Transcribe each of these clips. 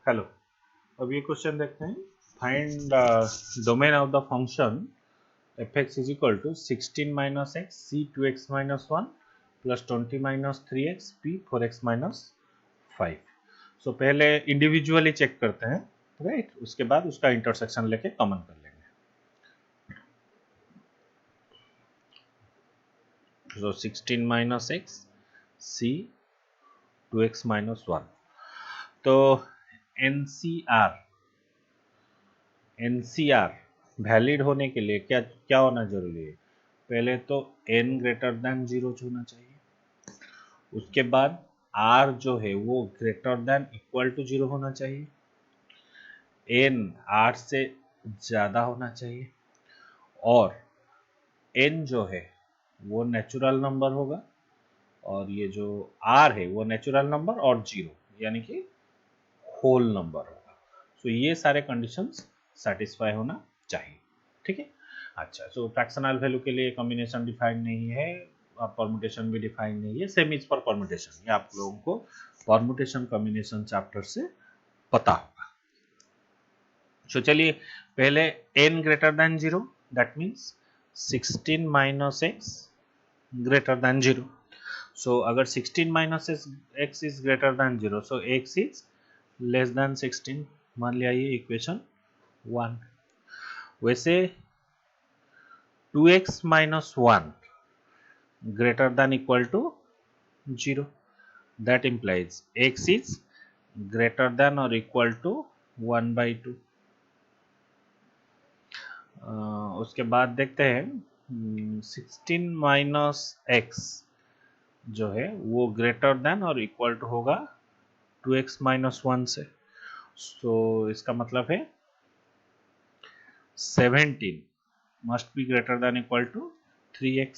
Hello, अब ये question देखते हैं। Find domain of the function f(x) is equal to 16 minus x c 2x minus 1 plus 20 minus 3x p 4x minus 5। So पहले individually check करते हैं, right? उसके बाद उसका इंटरसेक्शन लेके कॉमन कर लेंगे। सो 16 minus x c 2x minus 1। तो एनसीआर वैलिड होने के लिए क्या क्या होना जरूरी है? पहले तो n ग्रेटर देन 0 होना चाहिए, उसके बाद r जो है वो ग्रेटर देन इक्वल टू 0 होना चाहिए, n r से ज़्यादा होना चाहिए, और n जो है वो नेचुरल नंबर होगा, और ये जो r है वो नेचुरल नंबर और 0 यानी कि होल नंबर होगा। सो ये सारे कंडीशंस सेटिस्फाई होना चाहिए, ठीक है। अच्छा, सो फ्रैक्शनल वैल्यू के लिए कॉम्बिनेशन डिफाइंड नहीं है, परमुटेशन भी डिफाइंड नहीं है, सेम इज फॉर परमुटेशन। ये आप लोगों को परमुटेशन कॉम्बिनेशन चैप्टर से पता होगा। सो चलिए पहले n greater than 0, that means 16 minus x greater than 0। सो अगर 16 minus x is greater than 0, so x is less than 16, मान लिया ये इक्वेशन 1। वैसे 2x minus 1 greater than equal to 0, that implies x is greater than or equal to 1 by 2। उसके बाद देखते हैं 16 minus x जो है वो ग्रेटर देन और इक्वल टू होगा 2x माइनस 1 से। सो इसका मतलब है 17 must be greater than equal to 3x।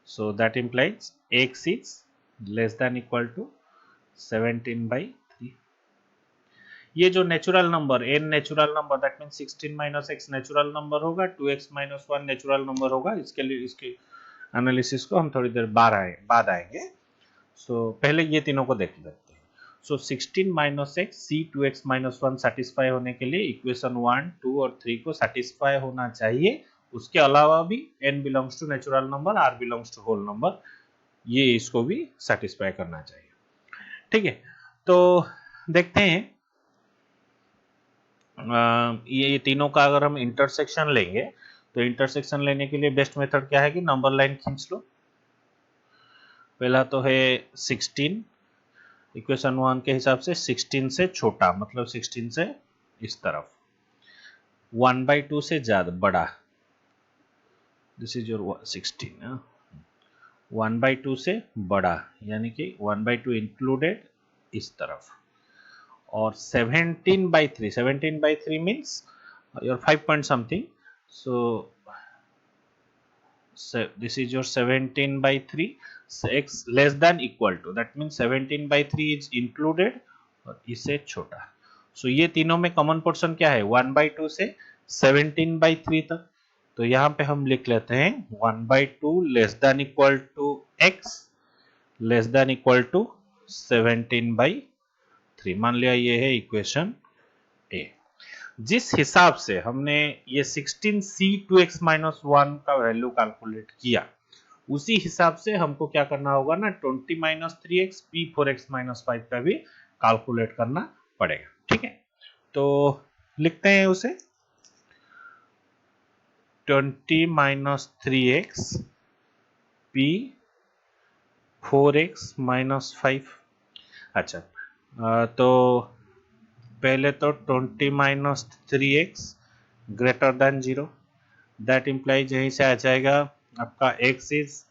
So that implies x is less than equal to 17 by 3। ये जो natural number n natural number, that mean 16 minus x natural number होगा, 2x minus 1 natural number होगा। इसके लिए इसकी analysis को हम थोड़ी देर बाद आएंगे। सो पहले ये तीनों को देख लेते हैं। सो 16 minus x c 2x minus 1 satisfy होने के लिए इक्वेशन 1, 2 और 3 को सेटिस्फाई होना चाहिए। उसके अलावा भी n belongs to natural number, r belongs to whole number, ये इसको भी सेटिस्फाई करना चाहिए, ठीक है। तो देखते हैं ये तीनों का अगर हम इंटरसेक्शन लेंगे तो इंटरसेक्शन लेने के लिए बेस्ट मेथड क्या है कि नंबर लाइन खींच लो। पहला तो है 16, इक्वेशन 1 के हिसाब से 16 से छोटा मतलब 16 से इस तरफ, 1/2 से ज्यादा बड़ा, दिस इज योर 16, 1/2 से बड़ा यानी कि 1/2 इंक्लूडेड इस तरफ, और 17/3 means your 5 point something। So this is your 17/3, x less than equal to, that means 17/3 is included और इससे छोटा। सो ये तीनों में कॉमन पोर्शन क्या है? 1/2 से 17/3 तक। तो यहाँ पे हम लिख लेते हैं 1/2 less than equal to x less than equal to 17/3। मान लिया ये है इक्वेशन ए। जिस हिसाब से हमने ये 16c 2x माइनस 1 का वैल्यू कैलकुलेट किया, उसी हिसाब से हमको क्या करना होगा ना, 20 minus 3x p 4x minus 5 का भी कैलकुलेट करना पड़ेगा, ठीक है। तो लिखते हैं उसे 20 minus 3x p 4x minus 5। अच्छा, तो पहले तो 20 minus 3x greater then 0, that implies यहीं से आ जाएगा आपका x इज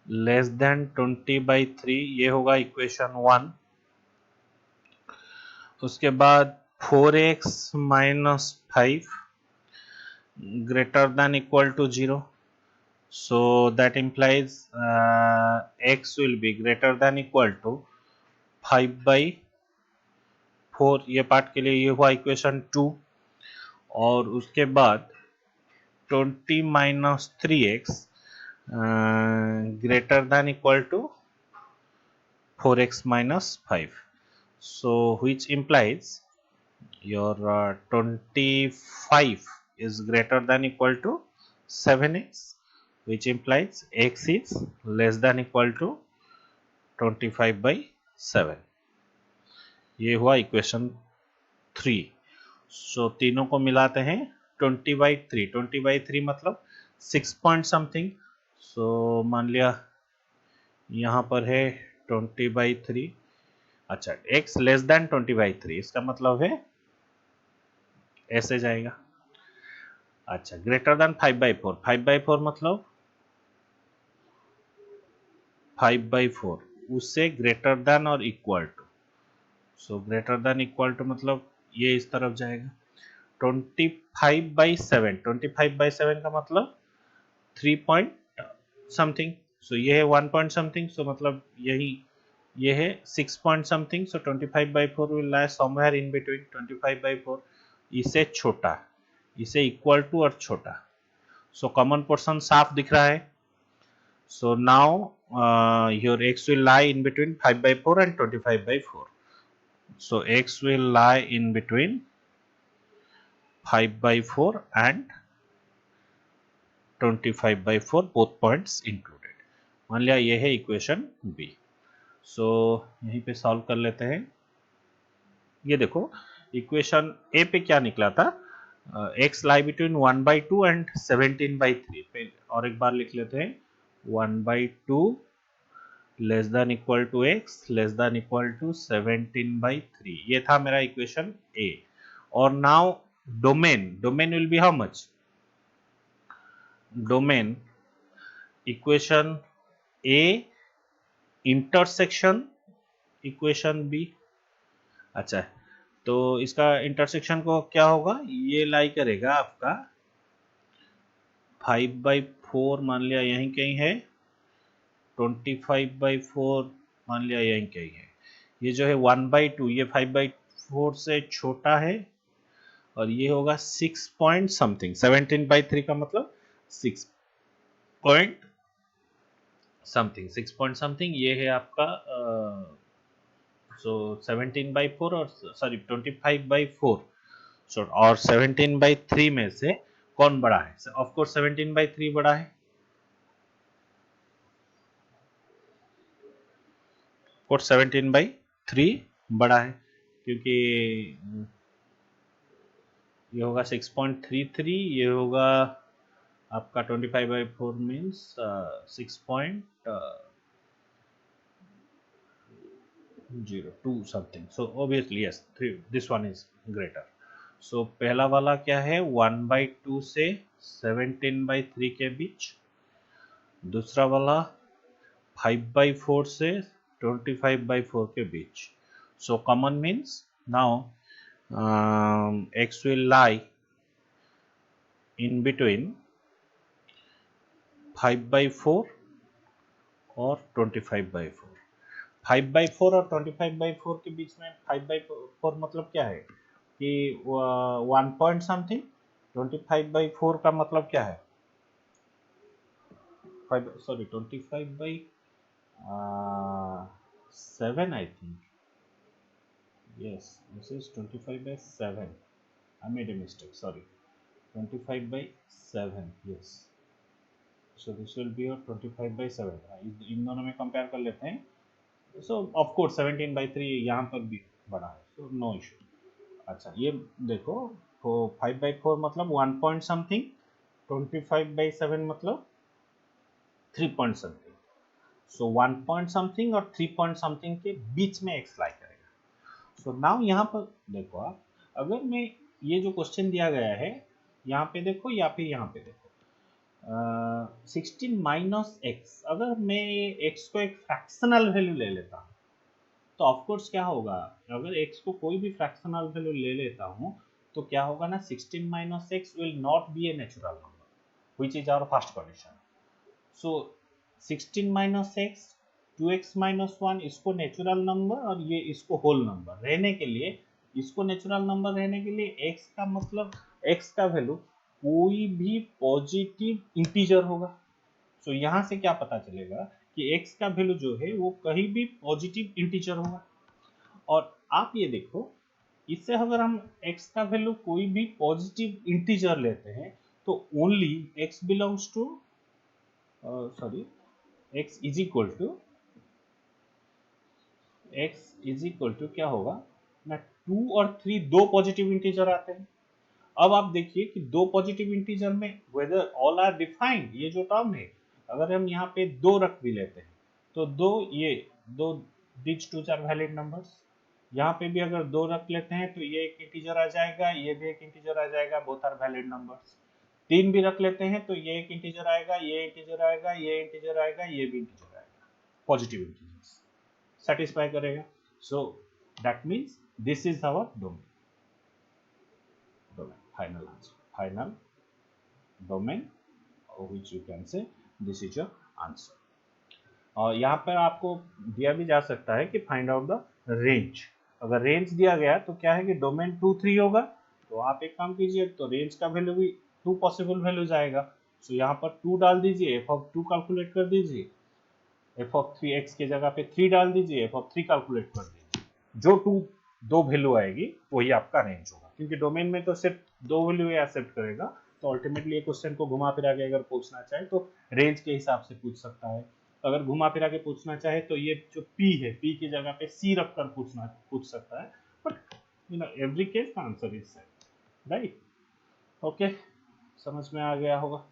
लेस देन 20/3, ये होगा इक्वेशन 1। उसके बाद 4x minus 5 greater than equal to 0, so that implies x will be greater than equal to 5/4। ये पार्ट के लिए ये हुआ इक्वेशन 2। और उसके बाद 20 minus 3x greater than equal to 4x minus 5, so which implies your 25 is greater than equal to 7x, which implies x is less than equal to 25/7. ये हुआ इक्वेशन 3. सो तीनों को मिलाते हैं 20/3. 20/3 मतलब 6 पॉइंट समथिंग. सो मान लिया यहाँ पर है 20/3. अच्छा, x लेस देन 20/3 इसका मतलब है ऐसे जाएगा. अच्छा, ग्रेटर देन 5/4. 5/4 मतलब 5/4 उससे ग्रेटर देन और equal to. So greater than equal to मतलब ये इस तरफ जाएगा. 25/7. 25/7 का मतलब 3 पॉइंट समथिंग. सो ये है 1 पॉइंट समथिंग. सो मतलब यही ये है 6 point something. So 25/4 will lie somewhere in between 25/4. इसे छोटा, इसे इक्वल टू और छोटा. सो कॉमन पोर्शन साफ दिख रहा है. So now your x will lie in between 5/4 and 25/4. So x will lie in between 5/4 and 25/4, both points included. मान लिया ये है इक्वेशन बी. सो यहीं पे सॉल्व कर लेते हैं. ये देखो इक्वेशन ए पे क्या निकला था. x lie between 1/2 and 17/3. और एक बार लिख लेते हैं 1/2 less than equal to x less than equal to 17/3. ये था मेरा इक्वेशन ए. और now domain will be how much. Domain equation A intersection equation B. अच्छा, तो इसका इंटरसेक्शन को क्या होगा, ये लाई करेगा आपका 5/4 मान लिया यहीं कहीं है. 25/4 मान लिया यहीं कहीं है. ये जो है 1/2 ये 5/4 से छोटा है. और ये होगा 6 पॉइंट समथिंग. 17/3 का मतलब 6 पॉइंट समथिंग. 6 पॉइंट समथिंग ये है आपका. सो 17/4 और सॉरी 25/4. सो और 17/3 में से कौन बड़ा है. ऑफ कोर्स 17/3 बड़ा है. और 17/3 बड़ा है क्योंकि ये होगा 6.33. ये होगा आपका 25/4 means 6.02 something. So obviously yes, this one is greater. So पहला वाला क्या है 1/2 से 17/3 के बीच. दूसरा वाला 5/4 से 25/4 के बीच. So common means now x will lie in between 5/4 और 25/4. 5/4 और 25/4 के बीच में 5/4 मतलब क्या है कि 1 पॉइंट समथिंग. 25/4 का मतलब क्या है 25/7 I think. Yes, this is 25/7. I made a mistake, sorry. 25/7, yes. So this will be your 25/7. इन दोनों में कंपेयर कर लेते हैं. So of course 17/3 यहाँ पर भी बड़ा है. So no issue. अच्छा, ये देखो तो 5/4 मतलब 1 पॉइंट समथिंग. 25/7 मतलब 3 पॉइंट समथिंग. सो 1 पॉइंट समथिंग और 3 पॉइंट समथिंग के बीच में एक्स लाई करेगा. सो नाउ यहाँ पर देखो आप, अगर मैं ये जो क्वेश्चन दिया गया है यहाँ पे देखो या फिर यहाँ पे देखो 16 माइनस एक्स. अगर मैं एक्स को एक फ्रैक्शनल वैल्यू ले लेता हूँ तो ऑफकोर्स क्या होगा, अगर x को कोई भी फ्रैक्शनल वैल्यू ले लेता हूँ तो क्या होगा ना 16 minus x will not be a natural number which is our first condition. So 16 minus x 2x minus 1 इसको नेचुरल नंबर और ये इसको होल नंबर रहने के लिए, इसको नेचुरल नंबर रहने के लिए x का मतलब x का वैल्यू कोई भी पॉजिटिव इंटीजर होगा. सो यहाँ से क्या पता चलेगा कि x का वैल्यू जो है वो कहीं भी पॉजिटिव इंटीजर होगा. और आप ये देखो इससे अगर हम x का वैल्यू कोई भी पॉजिटिव इंटीजर लेते हैं तो only x belongs to sorry x is equal to क्या होगा ना 2 और 3 दो पॉजिटिव इंटीजर आते हैं। अब आप देखिए कि दो पॉजिटिव इंटीजर में वेदर ऑल आर डिफाइंड, ये जो टर्म है अगर हम यहाँ पे दो रख भी लेते हैं तो दो this two are valid numbers. यहाँ पे भी अगर दो रख लेते हैं तो ये एक इंटीजर आ जाएगा, ये भी एक इंटीजर आ जाएगा, बोथ आर वैलिड नंबर्स। तीन भी रख लेते हैं तो ये एक इंटीजर आएगा, ये इंटीजर आएगा, ये इंटीजर आएगा, ये भी इंटीजर आएगा, पॉजिटिव इंटीजर्स सेटिस्फाई करेगा। So that means this is our domain. Final answer, final domain, which you can say this is your answer। और यहाँ पर आपको दिया भी जा सकता है कि फाइंड आउट द रेंज। अगर रेंज दिया गया तो क्या है कि डोमेन 2 3 होगा, तो आप एक काम कीजिए, तो रेंज का वैल्यू भी 2 पॉसिबल वैल्यूज आएगा। सो यहाँ पर 2 डाल दीजिए, f ऑफ 2 कैलकुलेट कर दीजिए, f ऑफ 3 x की जगह पे 3 डाल दीजिए, f ऑफ 3 कैलकुलेट कर दीजिए, जो दो वैल्यू आएगी वही आपका रेंज होगा। क्योंकि डोमेन में तो सिर्फ दो वैल्यू एक्सेप्ट करेगा, तो अल्टीमेटली ये क्वेश्चन को घुमा फिरा के अगर पूछना चाहे तो रेंज के हिसाब से पूछ सकता है। अगर घुमा फिरा के पूछना चाहे तो ये जो p है, p की जगह पे c रखकर पूछ सकता है। But every case answer is same, right? Okay, समझ में आ गया होगा।